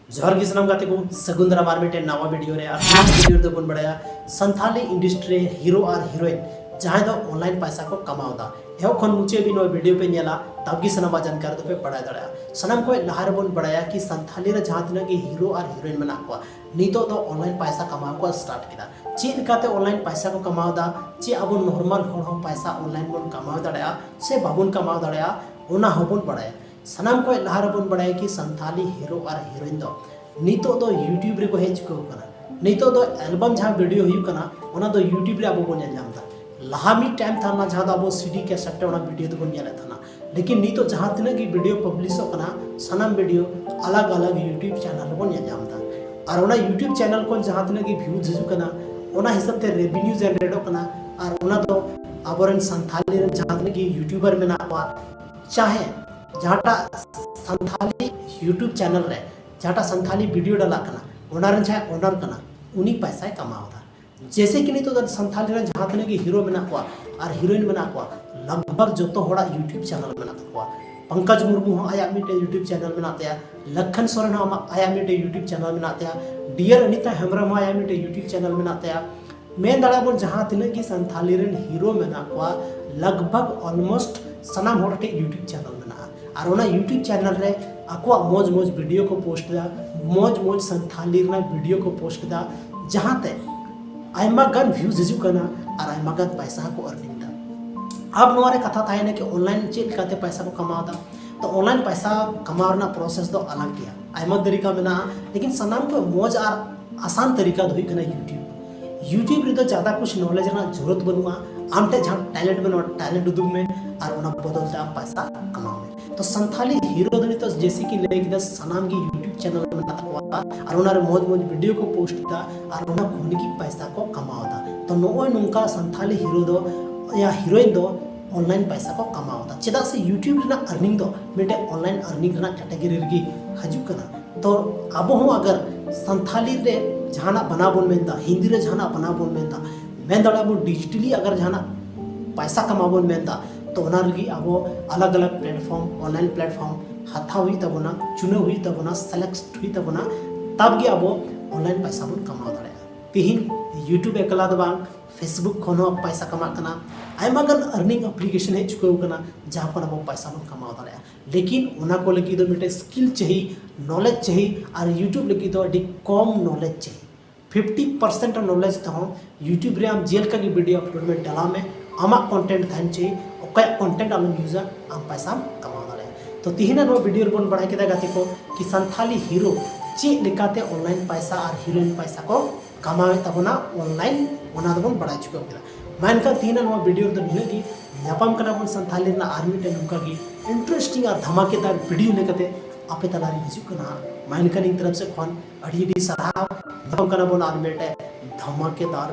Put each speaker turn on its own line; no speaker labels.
जोहर गिसनम गाते को सगुंदरा मार मिटे नवा वीडियो रे वीडियो दो बन बड़ाया संथाली इंडस्ट्री हीरो और हीरोइन जहां दो ऑनलाइन पैसा को कमावदा एहो खन मुचे भी नो वीडियो पे नेला तब की सनम जानकार दो पे पढ़ा दड़ा सनम को लहार बन बड़ाया कि संथाली रे जहां तिना की हीरो और हीरोइन मना को नीतो दो ऑनलाइन पैसा कमाव को स्टार्ट किदा चीन काते ऑनलाइन पैसा को कमावदा चे अब नॉर्मल हो पैसा ऑनलाइन बन कमाव दड़ा से बाबुन कमाव दड़ा ओना होबन बड़ाया सनम को लहार बन बड़ाया कि संथाली हीरो और हीरोइन दो नीतो दो यूट्यूब रे को हेज को कना नीतो दो एल्बम जहां वीडियो हुई कना ओना दो यूट्यूब रे अब बन जामदा लहामी टाइम था ना जहां अब सीडी के सट्टे ओना वीडियो दो बन जाला था लेकिन नीतो जहां तिना की वीडियो पब्लिश कना सनम वीडियो अलग अलग यूट्यूब चैनल बन जामदा और ओना यूट्यूब चैनल को जहां तिना की व्यूज हिजु कना ओना हिसाब ते रेवेन्यू जनरेट कना और ओना दो अबरन संथाली रे जहां तिना की यूट्यूबर मेना बा चाहे जहाटा संथाली यूट्यूब चैनल रे जहाटा संथाली वीडियो डाला कना ओनर चाहे ओनर कना उनी पैसा कमावदा जैसे कि नहीं तो संथाली रे जहां तने की हीरो बना को और हीरोइन बना को लगभग जोतो होड़ा यूट्यूब चैनल बना को पंकज मुर्मू हो आया मिटे यूट्यूब चैनल बनाते लखन सोरेन हो आया मिटे यूट्यूब चैनल बनाते डियर अनिता हेम्ब्रम आया मिटे यूट्यूब चैनल बनाते मेन दाड़ा बोल जहां तने की संथाली रे हीरो बना को लगभग ऑलमोस्ट सनाम होड़ के यूट्यूब चैनल बना और ओना यूट्यूब चैनल रे आको मौज मौज वीडियो को पोस्ट दा मौज मौज संथाली रे वीडियो को पोस्ट दा जहां ते आयमा गन व्यूज हिजु कना और आयमा गन पैसा को अर्निंग दा अब नोरे कथा थाय ने कि ऑनलाइन चेक काते पैसा को कमावदा तो ऑनलाइन पैसा कमावना प्रोसेस दो अलग गया आयमा तरीका मेना लेकिन सनाम को मौज और आसान तरीका दोई कना यूट्यूब रे तो ज्यादा कुछ नॉलेज ना जरूरत बनुआ आमते जहां टैलेंट बनो टैलेंट उदुग में और उना बदलते आप पैसा कमाओ में तो संथाली हीरो दनी तो जैसे कि लेके दस सनाम की यूट्यूब चैनल बना हुआ और उनारे मौज मौज वीडियो को पोस्ट दा और उना कोन की पैसा को कमाओदा तो नोय नुका संथाली हीरो दो या हीरोइन दो ऑनलाइन पैसा को कमाओदा चेदा से यूट्यूब रे अर्निंग दो मेटे ऑनलाइन अर्निंग रे कैटेगरी रे हजू कना तो अब हो अगर संथाली रे जहाना बना बोल मेंदा हिंदी रे जहाना बना बोल मेंदा मैं दड़ा वो डिजिटली अगर जहाना पैसा कमाबोन मेंदा तो ओना लगी अब अलग अलग प्लेटफॉर्म ऑनलाइन प्लेटफॉर्म हाथा हुई तबना चुने हुई तबना सेलेक्ट हुई तबना तब गे अब ऑनलाइन पैसा बन कमाव दड़े तिहिन यूट्यूब एकला दो बांग फेसबुक खनो पैसा कमा कना आयमा गन अर्निंग एप्लीकेशन है चुके कना जहां पर अब पैसा बन कमाव दड़े लेकिन ओना को लगी दो मिटे स्किल चाहिए नॉलेज चाहिए और यूट्यूब लगी दो अडी कम नॉलेज चाहिए 50% नॉलेज तो यूट्यूब रे आम जेल का की वीडियो अपलोड में डाला में आमा कंटेंट थान चाहिए ओका कंटेंट आम यूजर आम पैसा कमा दाड़े तो तिहिना नो वीडियो बन बड़ा केदा गाते को कि संथाली हीरो चे लेकाते ऑनलाइन पैसा और हीरोइन पैसा को कमावे तबना ऑनलाइन ओना दबन बड़ा चुका केदा मानका तिहिना नो वीडियो तो निलगी न्यापाम कना बन संथाली ना आर्मी टे नुका की इंटरेस्टिंग और धमाकेदार वीडियो लेकते आपे तलारी हिजु कना मानका नी तरफ से फोन अड़ी सराव कना बन आर्मी टे धमाकेदार